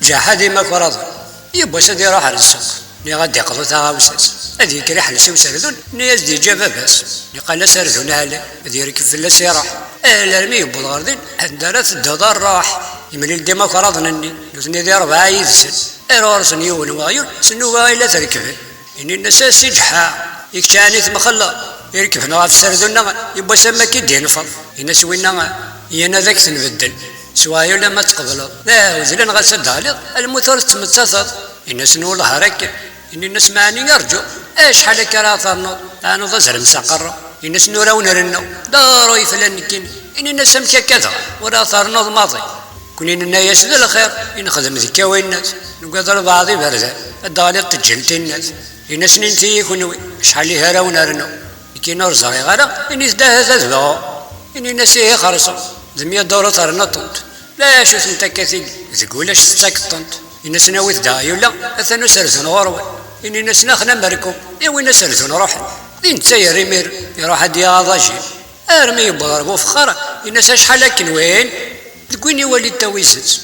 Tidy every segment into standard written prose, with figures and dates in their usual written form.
جاح ديما كرض يبغى سدي راح للسوق ني غادي يقضوا تغاوساس هذيك ريح لسوي سردون نياز دي جابا باس ني قال سردون عليه هذي ركب في السيارة الارمي يبو الغردين عندنا الدار راح يملي ديما كرضني لوزني دي 4 يزن ايرور سنيون وايون سنو الا تركب اني الناس سجحا يكشاني ثم خلا يركب هنا في السردون يبغى سما كي دين الفضل الناس وينا يانا ذاك تنبدل سوايا لما تقبلوا لا وزلنا غسد على المثور تمتصد الناس نقول هرك ان الناس ماني يرجو ايش حالك راه ثرنو انا ظزر مسقر الناس نوراون رنو دارو يفلنكين ان الناس مشى كذا ولا ثرنو الماضي كونين الناس الخير ان خدم ذكاوي الناس نقدر بعضي برزه الدالي تجلت الناس الناس ننتي يكونوا شحال لي هراون رنو كي نرزق غير ان يزداد هذا ان الناس يخرصوا زمية دورة ترنطنت لا شوف انت كثير تقول اش تسكتنت الناس ناويت داعي ولا اثنو سرزون غروي اني الناس ناخنا مركو ايوا الناس سرزون روحي انت يا ريمير يروح هدي غاضاجي ارمي يضربو فخر الناس شحال لكن وين تقولني ولي تويزت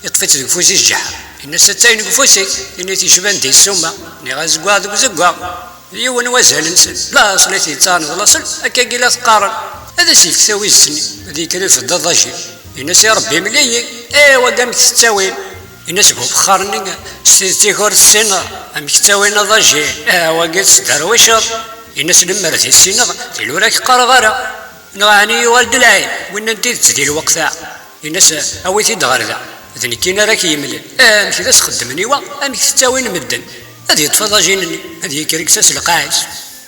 يطفيت فوسي الجحا الناس تاين فوسي اني تيشبان دي السومه ني غازكوا دوك زكوا ايوا نوازل نسن لا صليتي تانض لاصل هكا كيلا تقارن هذا شي تساوي السني هذيك اللي في الضجي الناس يا ربي مليي ايوا قامت تستاوي الناس هو بخارني ستيكور السنة ام تستاوينا ضجي ايوا قلت درويشط الناس لما رثي السنة تلو راك قرغرة نغاني والد العين وين انت تزدي الوقت الناس اويتي دغرده اذن كينا راك يملي ماشي ذا تخدمني ام تستاوين مدن هذه تفضجيني هذه كركساس القاعس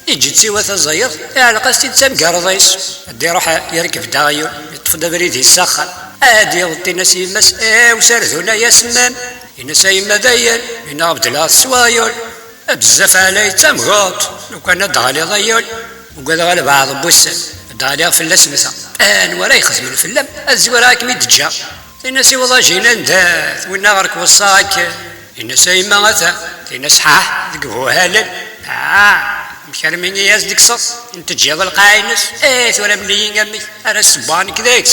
يجي تسوى الزير على قاستي تسمى رضيس دي روح يركب داغيو يطفى بريد يسخن عادي يغطي الناس يمس وسردونا يا سمان الناس يما دايل من عبد الله السوايل بزاف علي تمغوط لو كان دغالي ضيول وقال غالب بعض بوسن دغالي في اللسمسة ورا يخدمون في اللم الزوراك ميدجا الناس يوضاجينا نداث وينا غرك وصاك الناس يما غتا الناس حاح ذقبو هالل مكرميني ياز ديك صف انت تجيب القاينس ثورا مليين امي انا السبان كذاكس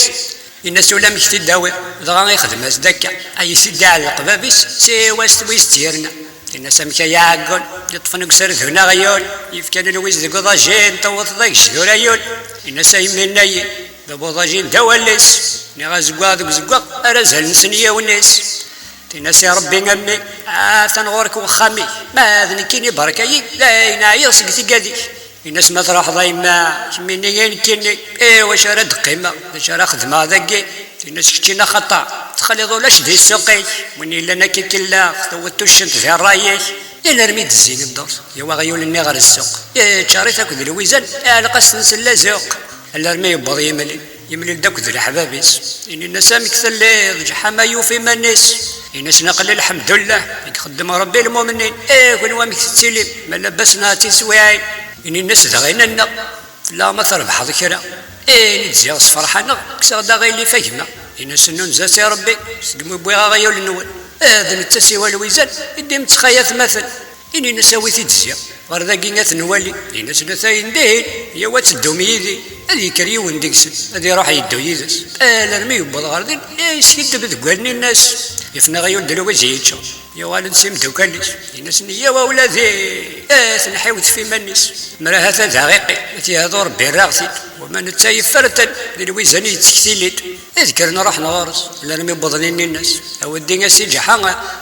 الناس ولا مشتي داوي دغا يخدم هزدكا اي سيدي على القبابيس سيوا ستويس تيرنا الناس مكا يعقل يطفنك سرد هنا غيول يفكان الويز ديك ضاجين طوط ضيك شهور ايول الناس يمين ناي دابو ضاجين دواليس نغا زقوا دوك زقوا ارزل نسنيه والناس الناس يا ربي امي تنغورك وخامي ما ذني كيني بركاي لا ينعير سقتي قادي الناس ما تروح ضايما كميني كيني واش راه دقيمه واش راه خدمه ذاكي الناس كتينا خطا تخلي ضولاش دي السوقي واني لنا كي كلا توتو الشنت في الرايش الا رميت الزين الدور يا غيول اني غير السوق يا شاريت اكل الويزان على قص نسلا زوق الا رمي يبغى يملي داك ذو الحبابيس ان الناس مكثل ضجحا ما يوفي ما الناس الناس نقل الحمد لله يخدم ربي المؤمنين كون وامك تسلم ما لبسنا تسواعي ان الناس دغينا لنا لا ما تربح ذكرى نتزيغ فرحانه كسر داغي اللي فهمه الناس ننزاس يا ربي سقمو بويغا غيول النول هذا التسوى الويزان يدي متخيط مثل اني نساوي تجزيه غير ذاكي نولي الناس نثاين دين هي واتدوم يدي هذي كريون ديكسن هذي روح يدو يدس الارمي يبغى الغردين يسيد بذقالني الناس يفنا غيول دلو وزيتشو يا والد سيمدو كاليس الناس يا ولادي نحيوت في منيس مرا هذا دقيقي تي هذا ربي راغتي وما نتايف فرتن للويزاني تكتيليت اذكرنا راح نغارس الارمي بضنين الناس او الدنيا سيجحا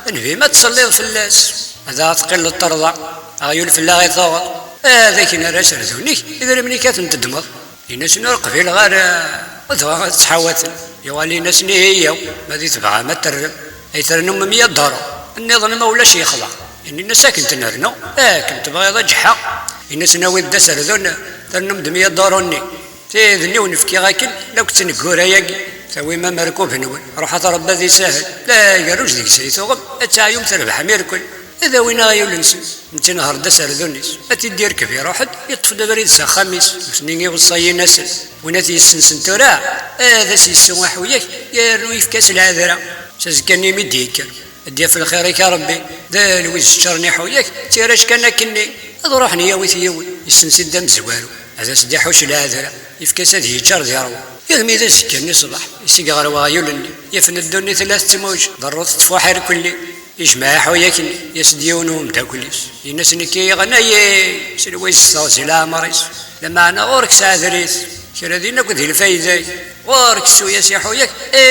انفي ما تصلي في الناس هذا ثقيل الطرده غيول في الله غيطاوط هذاك انا راس رزوني اذا مني كاتم تدمر الناس نرق في الغار وذا تحاوت يوالي ناس هي ما دي تبغى ما ترم اي ترنم 100 دار النظام ما ولاش يخضع ان الناس ساكن تنرنو كنت باغي ضجحه الناس ناوي دسر ذون ترنم 100 داروني تيذني ونفكي غاكل لو كنت نكورا ياكي سوي ما مركوب نول روح تربى ذي ساهل لا يقروش ديك سيثوغم اتعايم تربح ميركل إذا وين غيول نسن انت نهار دسر ذونيس أتدير كفي روحد يطفى دبريد سا خميس وسنيني وصاي نسل وناتي السنسن تورا هذا سيسون وياك يرنو يفكاس العذرة سازكاني مديكر اديا في الخير يا ربي ذا الويز شرني حوياك تيراش كان كني هذا روحني ياوي يسنسي الدم زوالو هذا سدي حوش العذرة يفكاس هذه يجار ديالو يرمي ذا سكاني صباح يسقى غير وايولني يفن الدنيا ثلاث تموج ضرورت تفوحر كلي يجمع حوياكني يسديونهم تاكليس الناس نكي غنايا سلوي الصوص لا مريس لما انا غورك ساعدريس كرا دينا كنت الفايده غورك شويه سيحو ياك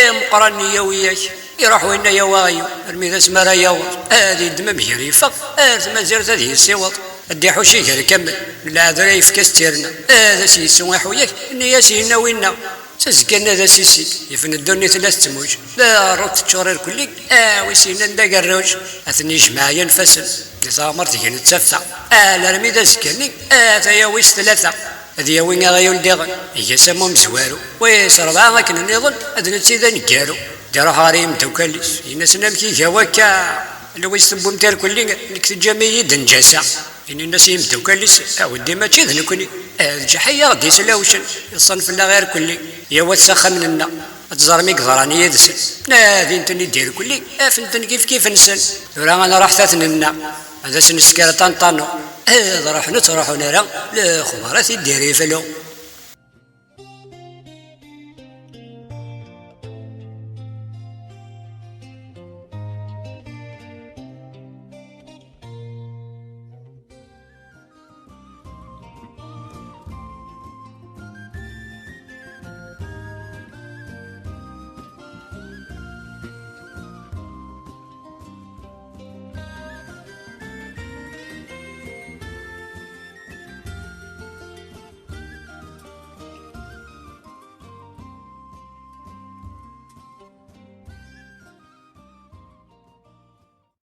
مقرنيه وياك يروح وين يا وايو ارمي ذا سمارا ياور هذه الدم بيري فق ما زرت هذه السيوط ادي حوشي غير كمل لا دري في كاستيرنا هذا سي سواح وياك اني سينا وينا تزكنا ذا سيسي يفن الدنيا ثلاث تموج لا روت تشورير كلي ويسينا ندا قروج اثني جماعيا نفسل لثامر تيجي نتسفع لا رمي ذا زكاني يا ويس ثلاثه هذه وين غايول ديغن هي سمو مزوارو ويس ربعه كنا نظن ادنا تيدا نكالو دارو هاريم توكاليس الناس نمكي جواكا لو يسبوا متار كلي نك الجميع دنجاسه إن الناس يمتوكاليس ودي ما تشذ نكوني الجحية غدي سلاوشن الصنف لا غير كلي يا واتسخ مننا تزرمي قدراني يدس نادي انتني دير كلي فنتن كيف نسن ورا انا راح تثننا هذا سنسكر طنطانو هذا راح نتروحو نرى لا خبرات ديري فلو